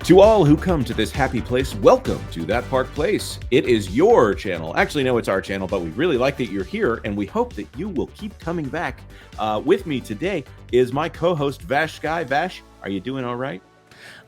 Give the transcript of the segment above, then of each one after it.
To all who come to this happy place, welcome to That Park Place. It is your channel. Actually, no, it's our channel, but we really like that you're here, and we hope that you will keep coming back. With me today is my co-host, Vash Sky. Vash, are you doing all right?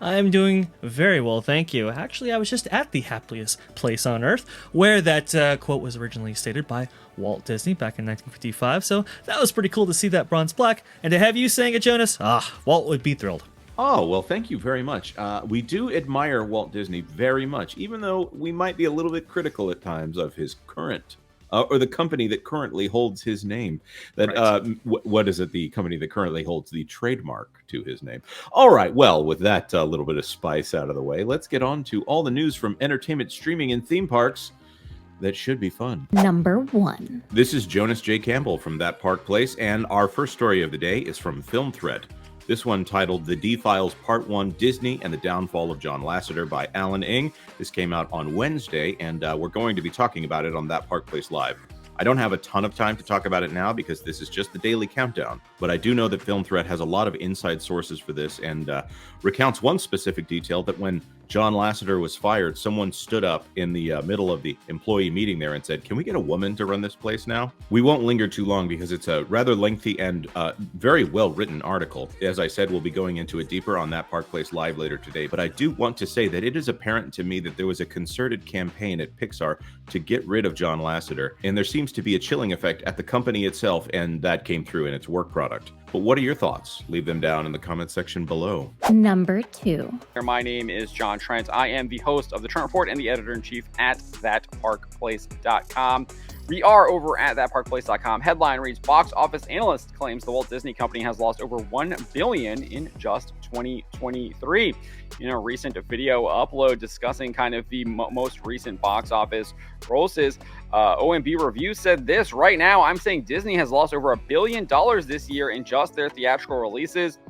I'm doing very well, thank you. Actually, I was just at the happiest place on earth, where that quote was originally stated by Walt Disney back in 1955, so that was pretty cool to see that bronze plaque, and to have you saying it, Jonas, Walt would be thrilled. Oh, well, thank you very much. We do admire Walt Disney very much, even though we might be a little bit critical at times of his current, or the company that currently holds his name. That right. What is it? The company that currently holds the trademark to his name. All right, well, with that little bit of spice out of the way, let's get on to all the news from entertainment, streaming, and theme parks. That should be fun. Number 1. This is Jonas J. Campbell from That Park Place, and our first story of the day is from Film Thread. This one titled The D-Files Part 1, Disney and the Downfall of John Lasseter by Alan Ng. This came out on Wednesday, and we're going to be talking about it on That Park Place Live. I don't have a ton of time to talk about it now because this is just the daily countdown, but I do know that Film Thread has a lot of inside sources for this and recounts one specific detail that when John Lasseter was fired, someone stood up in the middle of the employee meeting there and said, "Can we get a woman to run this place now?" We won't linger too long because it's a rather lengthy and very well-written article. As I said, we'll be going into it deeper on That Park Place Live later today, but I do want to say that it is apparent to me that there was a concerted campaign at Pixar to get rid of John Lasseter, and there seems to be a chilling effect at the company itself, and that came through in its work product. But what are your thoughts? Leave them down in the comment section below. Number 2. My name is John Trent. I am the host of the Trent Report and the editor-in-chief at thatparkplace.com. We are over at thatparkplace.com. Headline reads, Box Office Analyst claims the Walt Disney Company has lost over $1 billion in just 2023. In a recent video upload discussing kind of the most recent box office grosses, OMB Review said this: right now, I'm saying Disney has lost over $1 billion this year in just their theatrical releases.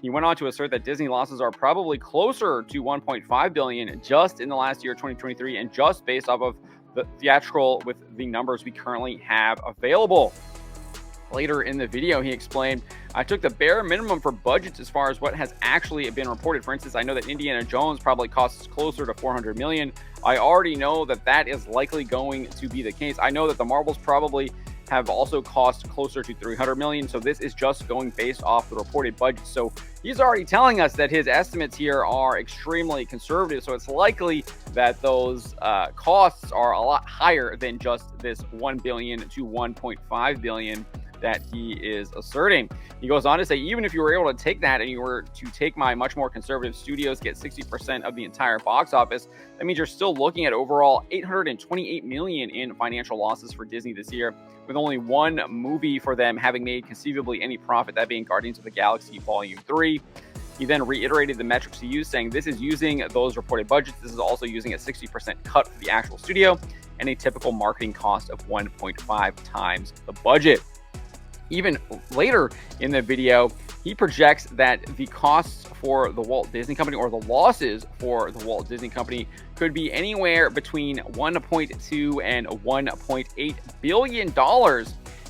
He went on to assert that Disney losses are probably closer to $1.5 billion just in the last year, 2023, and just based off of the theatrical with the numbers we currently have available. Later in the video, he explained, I took the bare minimum for budgets as far as what has actually been reported. For instance, I know that Indiana Jones probably costs closer to $400 million. I already know that that is likely going to be the case. I know that the Marvels probably have also cost closer to $300 million. So this is just going based off the reported budget. So he's already telling us that his estimates here are extremely conservative. So it's likely that those costs are a lot higher than just this $1 billion to $1.5 billion that he is asserting. He goes on to say, even if you were able to take that and you were to take my much more conservative studios, get 60% of the entire box office, that means you're still looking at overall $828 million in financial losses for Disney this year, with only one movie for them having made conceivably any profit, that being Guardians of the Galaxy Volume 3. He then reiterated the metrics he used, saying this is using those reported budgets. This is also using a 60% cut for the actual studio and a typical marketing cost of 1.5 times the budget. Even later in the video, he projects that the costs for the Walt Disney Company, or the losses for the Walt Disney Company, could be anywhere between $1.2 and $1.8 billion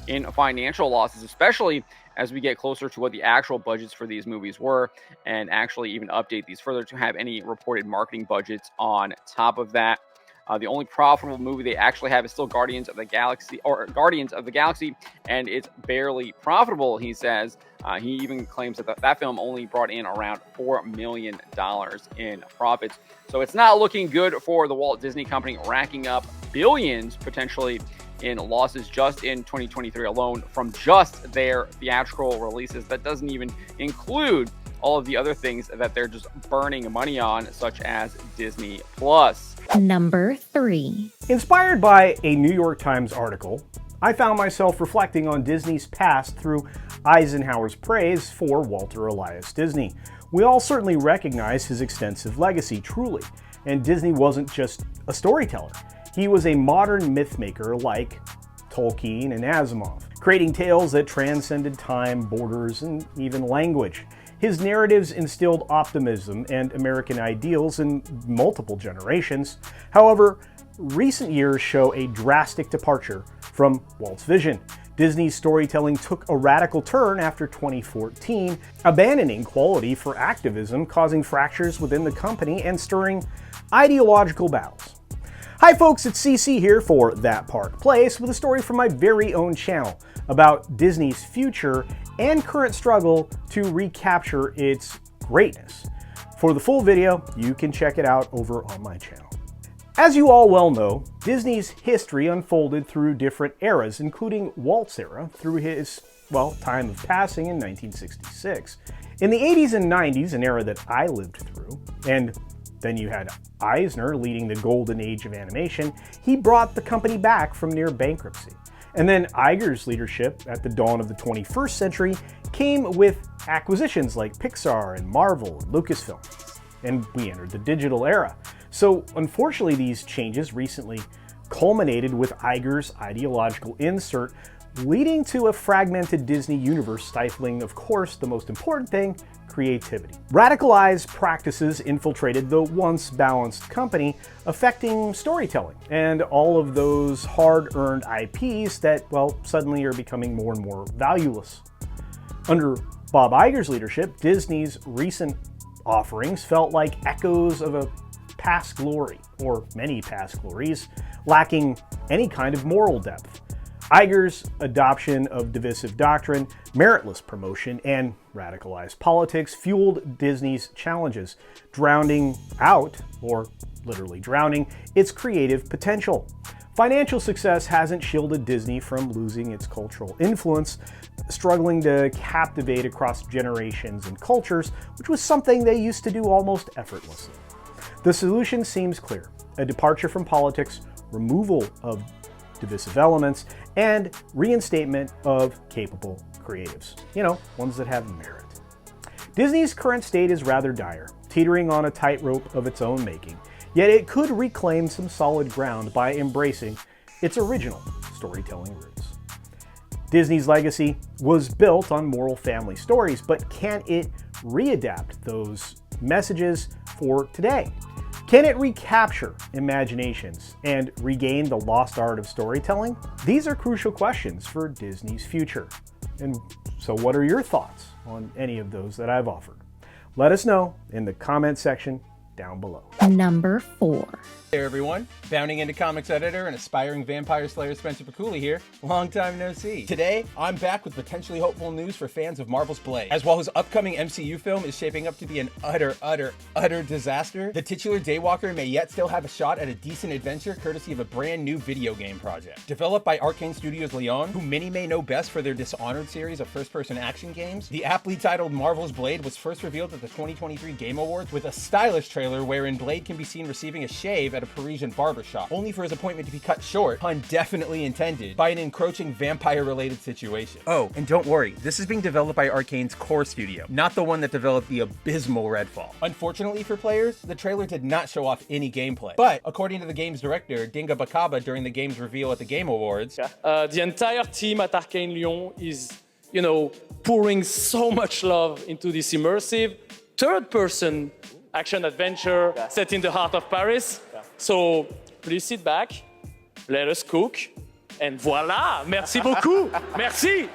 in financial losses, especially as we get closer to what the actual budgets for these movies were, and actually even update these further to have any reported marketing budgets on top of that. The only profitable movie they actually have is still Guardians of the Galaxy, and it's barely profitable, he says. He even claims that that film only brought in around $4 million in profits. So it's not looking good for the Walt Disney Company, racking up billions potentially in losses just in 2023 alone from just their theatrical releases. That doesn't even include all of the other things that they're just burning money on, such as Disney Plus. Number 3. Inspired by a New York Times article, I found myself reflecting on Disney's past through Eisenhower's praise for Walter Elias Disney. We all certainly recognize his extensive legacy, truly, and Disney wasn't just a storyteller. He was a modern mythmaker like Tolkien and Asimov, creating tales that transcended time, borders, and even language. His narratives instilled optimism and American ideals in multiple generations. However, recent years show a drastic departure from Walt's vision. Disney's storytelling took a radical turn after 2014, abandoning quality for activism, causing fractures within the company and stirring ideological battles. Hi folks, it's CC here for That Park Place with a story from my very own channel about Disney's future and current struggle to recapture its greatness. For the full video, you can check it out over on my channel. As you all well know, Disney's history unfolded through different eras, including Walt's era through his, well, time of passing in 1966. In the 80s and 90s, an era that I lived through, and then you had Eisner leading the golden age of animation, he brought the company back from near bankruptcy. And then Iger's leadership at the dawn of the 21st century came with acquisitions like Pixar and Marvel and Lucasfilm. And we entered the digital era. So unfortunately, these changes recently culminated with Iger's ideological insert, leading to a fragmented Disney universe stifling, of course, the most important thing, creativity. Radicalized practices infiltrated the once balanced company, affecting storytelling and all of those hard-earned IPs that, well, suddenly are becoming more and more valueless. Under Bob Iger's leadership, Disney's recent offerings felt like echoes of a past glory, or many past glories, lacking any kind of moral depth. Iger's adoption of divisive doctrine, meritless promotion, and radicalized politics fueled Disney's challenges, drowning out, or literally drowning, its creative potential. Financial success hasn't shielded Disney from losing its cultural influence, struggling to captivate across generations and cultures, which was something they used to do almost effortlessly. The solution seems clear: a departure from politics, removal of divisive elements, and reinstatement of capable creatives. You know, ones that have merit. Disney's current state is rather dire, teetering on a tightrope of its own making, yet it could reclaim some solid ground by embracing its original storytelling roots. Disney's legacy was built on moral family stories, but can it readapt those messages for today? Can it recapture imaginations and regain the lost art of storytelling? These are crucial questions for Disney's future. And so what are your thoughts on any of those that I've offered? Let us know in the comment section down below. Number 4. Hey everyone, Bounding Into Comics editor and aspiring vampire slayer Spencer Baculi here. Long time no see. Today, I'm back with potentially hopeful news for fans of Marvel's Blade. As while his upcoming MCU film is shaping up to be an utter disaster, the titular Daywalker may yet still have a shot at a decent adventure courtesy of a brand new video game project. Developed by Arcane Studios Leon, who many may know best for their Dishonored series of first-person action games, the aptly titled Marvel's Blade was first revealed at the 2023 Game Awards with a stylish trailer wherein Blade can be seen receiving a shave at a Parisian barbershop, only for his appointment to be cut short, pun definitely intended, by an encroaching vampire-related situation. Oh, and don't worry, this is being developed by Arcane's core studio, not the one that developed the abysmal Redfall. Unfortunately for players, the trailer did not show off any gameplay, but according to the game's director, Dinga Bakaba, during the game's reveal at the Game Awards, the entire team at Arcane Lyon is, pouring so much love into this immersive third-person action-adventure set in the heart of Paris. So please sit back, let us cook, and voila! Merci beaucoup! Merci!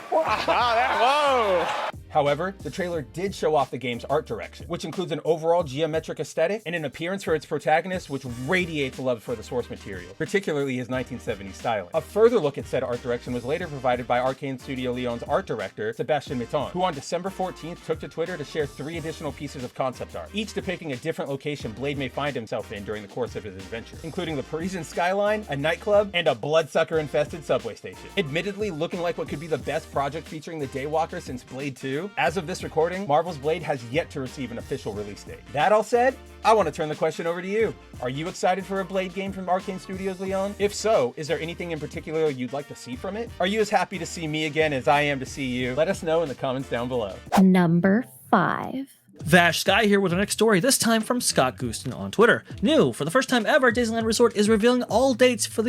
Whoa! However, the trailer did show off the game's art direction, which includes an overall geometric aesthetic and an appearance for its protagonist which radiates love for the source material, particularly his 1970s styling. A further look at said art direction was later provided by Arcane Studio Leon's art director, Sébastien Mitton, who on December 14th took to Twitter to share 3 additional pieces of concept art, each depicting a different location Blade may find himself in during the course of his adventure, including the Parisian skyline, a nightclub, and a bloodsucker-infested subway station. Admittedly looking like what could be the best project featuring the Daywalker since Blade 2, as of this recording, Marvel's Blade has yet to receive an official release date. That all said, I want to turn the question over to you. Are you excited for a Blade game from Arcane Studios Leon? If so, is there anything in particular you'd like to see from it? Are you as happy to see me again as I am to see you? Let us know in the comments down below. Number 5. Vash Sky here with our next story, this time from Scott Gooston on Twitter. New, for the first time ever, Disneyland Resort is revealing all dates for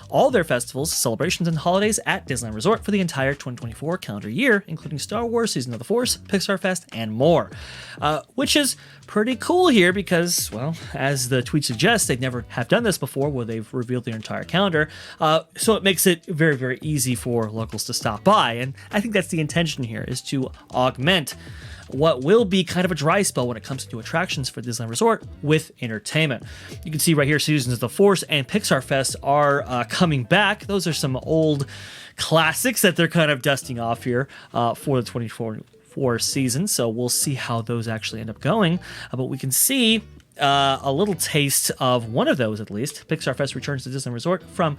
all their festivals, celebrations, and holidays at Disneyland Resort for the entire 2024 calendar year, including Star Wars, Season of the Force, Pixar Fest, and more. Which is pretty cool here because, well, as the tweet suggests, they never have done this before where they've revealed their entire calendar. So it makes it very, very easy for locals to stop by. And I think that's the intention here, is to augment what will be kind of a dry spell when it comes to new attractions for Disneyland Resort with entertainment. You can see right here, Seasons of the Force and Pixar Fest are coming back. Those are some old classics that they're kind of dusting off here for the 2024 season. So we'll see how those actually end up going. But we can see a little taste of one of those, at least. Pixar Fest returns to Disneyland Resort from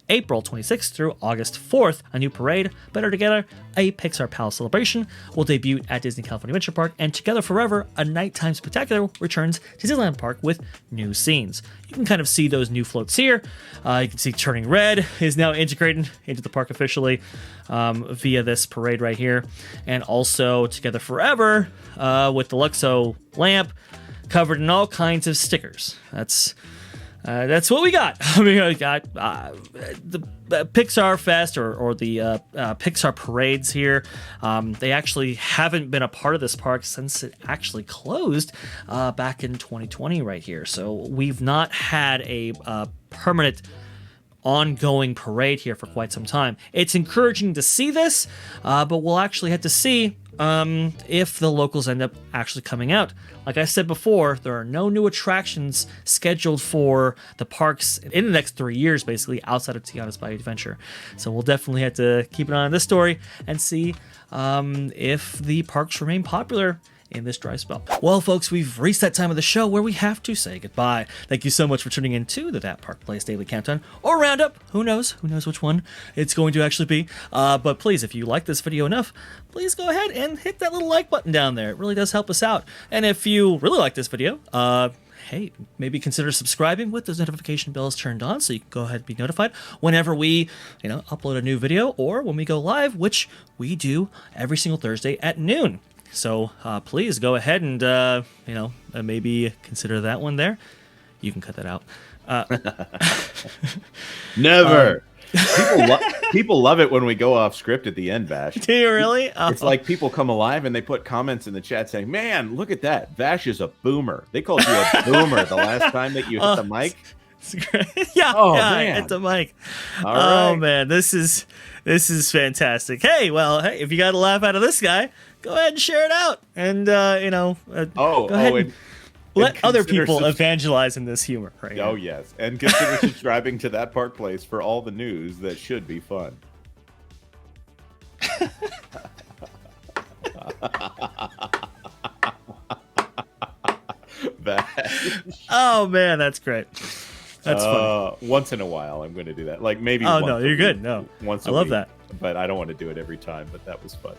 April 26th through August 4th. A new parade, Better Together, a Pixar Palace celebration, will debut at Disney California Adventure Park, and Together Forever, a nighttime spectacular, returns to Disneyland Park with new scenes. You can kind of see those new floats here. You can see Turning Red is now integrated into the park officially via this parade right here. And also Together Forever with the Luxo lamp covered in all kinds of stickers. That's what we got. I mean, we got the Pixar Fest or the Pixar parades here. They actually haven't been a part of this park since it actually closed back in 2020 right here. So we've not had a permanent ongoing parade here for quite some time. It's encouraging to see this, but we'll actually have to see if the locals end up actually coming out. Like I said before, there are no new attractions scheduled for the parks in the next 3 years, basically, outside of Tiana's Bayou Adventure. So we'll definitely have to keep an eye on this story and see if the parks remain popular in this dry spell. Well, folks, we've reached that time of the show where we have to say goodbye. Thank you so much for tuning in to the That Park Place Daily Countdown or Roundup. Who knows which one it's going to actually be. But please, if you like this video enough, please go ahead and hit that little like button down there. It really does help us out. And if you really like this video, hey, maybe consider subscribing with those notification bells turned on so you can go ahead and be notified whenever we, upload a new video or when we go live, which we do every single Thursday at noon. So please go ahead and, maybe consider that one there. You can cut that out. Never. People love it when we go off script at the end, Vash. Do you really? It's like people come alive and they put comments in the chat saying, man, look at that. Vash is a boomer. They called you a boomer the last time that you hit the mic. yeah, man. I hit the mic. All right. Oh, man, this is fantastic. Hey, if you got a laugh out of this guy, go ahead and share it out. And, go ahead and let other people evangelize in this humor. Right oh, yes. And consider subscribing to That Park Place for all the news that should be fun. Oh, man, that's great. That's funny. Once in a while, I'm going to do that. Like maybe. Oh, no, you're good. No, once. I love that. But I don't want to do it every time. But that was fun.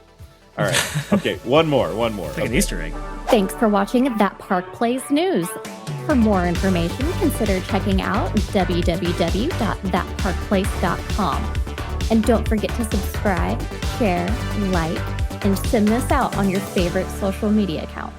All right. Okay. One more. Like an Easter egg. Thanks for watching That Park Plays News. For more information, consider checking out www.thatparkplace.com. And don't forget to subscribe, share, like, and send this out on your favorite social media accounts.